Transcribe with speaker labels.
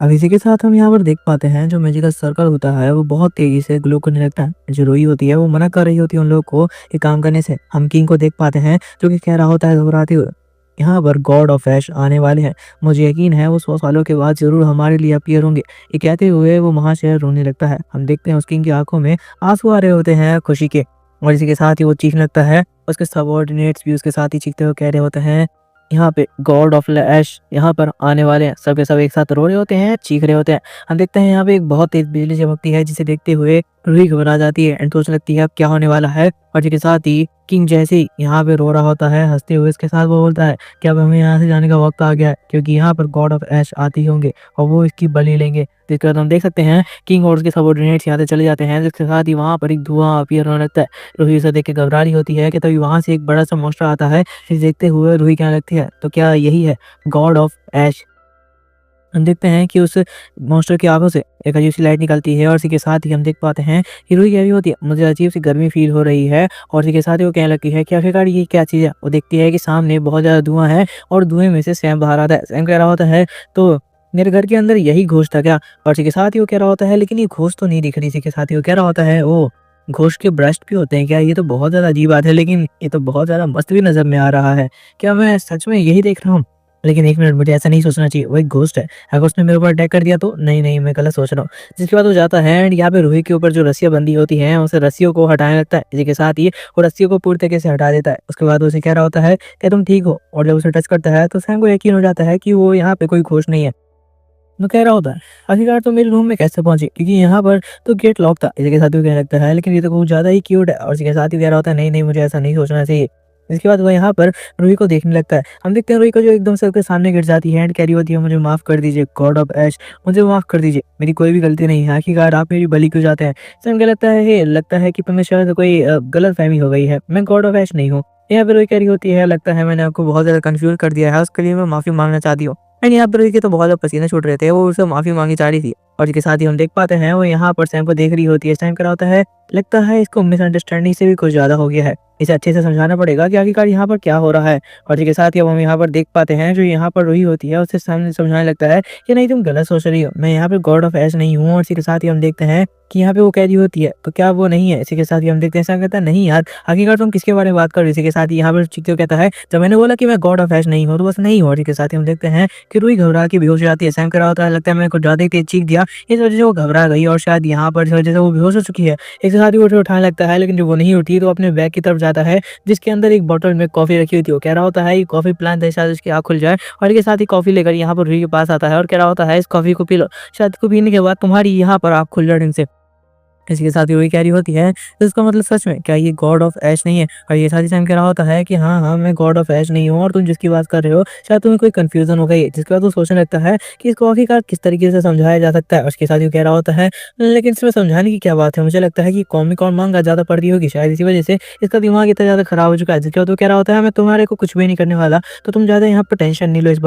Speaker 1: अब इसी के साथ हम यहाँ पर देख पाते हैं जो मैजिकल सर्कल होता है वो बहुत तेज़ी से ग्लो करने लगता है। जो रूही होती है वो मना कर रही होती है उन लोगों को ये काम करने से। हम किंग को देख पाते हैं जो कि कह रहा होता है घबराते हुए, यहाँ पर गॉड ऑफ ऐश आने वाले हैं। मुझे यकीन है वो 100 सालों के बाद ज़रूर हमारे लिए अपीयर होंगे। ये कहते हुए वो महाशय रोने लगता है। हम देखते हैं उस किंग की आँखों में आँसू आ रहे होते हैं खुशी के, और इसी के साथ ही वो चीखने लगता है। उसके सबऑर्डिनेट्स भी उसके साथ ही चीखते हुए कह रहे होते हैं, यहाँ पे गॉड ऑफ ऐश यहाँ पर आने वाले हैं। सब के सब एक साथ रो रहे होते हैं, चीख रहे होते हैं। हम देखते हैं यहाँ पे एक बहुत तेज बिजली चमकती है जिसे देखते हुए रूही घबरा जाती है एंड सोचने लगती है अब क्या होने वाला है। और इसके साथ ही किंग जैसे ही यहाँ पे रो रहा होता है हंसते हुए इसके साथ वो बोलता है कि अब हमें यहाँ से जाने का वक्त आ गया है, क्योंकि यहाँ पर गॉड ऑफ ऐश आते ही होंगे और वो इसकी बलि लेंगे। जिसके बाद हम देख सकते हैं किंग और उसके सबऑर्डिनेट्स यहाँ से चले जाते हैं, जिसके साथ ही वहाँ पर एक धुआं अपीयर होने लगता है। रूही उसे देख के घबरा रही होती है कि तभी वहाँ से एक बड़ा सा मॉन्स्टर आता है। इसे देखते हुए रूही कहने लगती है तो क्या यही है गॉड ऑफ ऐश। हम देखते हैं कि उस मॉन्स्टर की आँखों से एक अजीब सी लाइट निकलती है और इसी के साथ ही हम देख पाते हैं कि रूही कह रही होती है मुझे अजीब सी गर्मी फील हो रही है। और इसी के साथ ही वो कहने लगती है कि आखिरकार ये क्या चीज़ है। वो देखती है कि सामने बहुत ज़्यादा धुआं है और धुएं में से सैम बाहर आता है। सैम कह रहा होता है तो मेरे घर के अंदर यही घोष था क्या। और इसी के साथ ही वो कह रहा होता है लेकिन ये घोष तो नहीं दिख रही। इसी के साथ ही वो कह रहा होता है ओ घोष के ब्रेस्ट भी होते हैं क्या, ये तो बहुत ज़्यादा अजीब बात है, लेकिन ये तो बहुत ज़्यादा मस्त भी नज़र में आ रहा है। क्या मैं सच में यही देख रहा हूँ। लेकिन एक मिनट, मुझे ऐसा नहीं सोचना चाहिए, वो एक घोस्ट है। अगर उसने मेरे ऊपर अटैक कर दिया तो नहीं, मैं गलत सोच रहा हूँ। जिसके बाद वो जाता है एंड यहाँ पे रूही के ऊपर जो रस्सियाँ बंधी होती हैं, उसे रस्सियों को हटाने लगता है। इसी के साथ ही वो रस्सियों को पूरी तरीके से हटा देता है। उसके बाद वो उसे कह रहा होता है कि तुम ठीक हो, और जब उसे टच करता है तो सैम को यकीन हो जाता है कि वो यहाँ पे कोई घोस्ट नहीं है। वो कह रहा होता है आखिरकार तुम मेरे रूम में कैसे पहुंची, क्योंकि यहाँ पर तो गेट लॉक था। इसी के साथ ही वो कहने लगता है लेकिन ये तो कुछ ज़्यादा ही क्यूट है। और इसी के साथ ही कह रहा होता है नहीं, मुझे ऐसा नहीं सोचना चाहिए। इसके बाद वो यहाँ पर रूही को देखने लगता है। हम देखते हैं रूही को जो एकदम से उसके सामने गिर जाती है एंड कह रही होती है मुझे माफ़ कर दीजिए गॉड ऑफ ऐश, मुझे माफ़ कर दीजिए, मेरी कोई भी गलती नहीं है, आखिरकार आप मेरी बलि क्यों जाते हैं। सैम को लगता है कि तुम्हें शायद कोई गलत फहमी हो गई है, मैं गॉड ऑफ ऐश नहीं हूँ। यहाँ पे रूही कह रही होती है लगता है मैंने आपको बहुत ज़्यादा कंफ्यूज कर दिया है, उसके लिए मैं माफ़ी मांगना चाहती हूँ। एंड यहाँ पर देखिए तो बहुत ज़्यादा पसीने छूट रहे थे, वो उससे माफ़ी मांगी जा रही थी। और इसके साथ ही हम देख पाते हैं वो यहाँ पर सैम को देख रही होती है। सैम कह रहा होता है लगता है इसको मिसअंडरस्टैंडिंग से भी कुछ ज़्यादा हो गया है, इसे अच्छे से समझाना पड़ेगा कि आखिरकार यहाँ पर क्या हो रहा है। और इसके साथ ही अब हम यहाँ पर देख पाते हैं जो यहाँ पर रूही होती है उसे सामने समझाने लगता है कि नहीं तुम गलत सोच रही हो, मैं यहाँ पे गॉड ऑफ ऐश नहीं हूँ। और इसी के साथ ही हम देखते हैं कि यहाँ पे वो कह रही होती है तो क्या वो नहीं है। इसी के साथ ही हम देखते हैं सैम कहता है नहीं यार, आखिरकार तुम किसके बारे में बात कर रहे हो। इसी के साथ ही यहाँ पर चीखते हुए कहता है जब मैंने बोला कि मैं गॉड ऑफ ऐश नहीं हूँ तो बस नहीं हूँ। और इसके साथ ही हम देखते हैं कि रूही घबरा के बेहोश हो जाती है। सैम कह रहा होता है लगता है मैंने कुछ ज़्यादा ही तेज चीख दिया, इस वजह से वो घबरा गई और शायद यहाँ पर इस वजह से वो बेहोश हो चुकी है। इसके साथ ही वो उठे उठाने लगता है, लेकिन जब वो नहीं उठी तो अपने बैग की तरफ जाता है जिसके अंदर एक बॉटल में कॉफ़ी रखी हुई थी। वो कह रहा होता है ये कॉफ़ी प्लान था शायद उसकी आँख खुल जाए। और इसके साथ ही कॉफ़ी लेकर यहाँ पर रूही के पास आता है और कह रहा होता है इस कॉफ़ी को पी लो, शायद इसको पीने के बाद तुम्हारी यहाँ पर आँख खुल जाए ढंग से। इसी के साथ ही वही कह रही होती है तो इसका मतलब सच में क्या ये गॉड ऑफ ऐश नहीं है। और ये साथ ही टाइम कह रहा होता है कि हाँ, मैं गॉड ऑफ ऐश नहीं हूँ और तुम जिसकी बात कर रहे हो शायद तुम्हें कोई कंफ्यूजन हो गई है। जिसके बाद वो सोचने लगता है कि इसको आखिरकार किस तरीके से समझाया जा सकता है। और उसके साथ ही वो कह रहा होता है लेकिन इसमें समझाने की क्या बात है, मुझे लगता है कि कॉमिक और मांगा ज़्यादा पढ़ती होगी, शायद इसी वजह से इसका दिमाग इतना ज़्यादा खराब हो चुका है। जिसके बाद वो कह रहा होता है मैं तुम्हारे को कुछ भी नहीं करने वाला, तो तुम ज़्यादा यहाँ पर टेंशन नहीं लो इस बात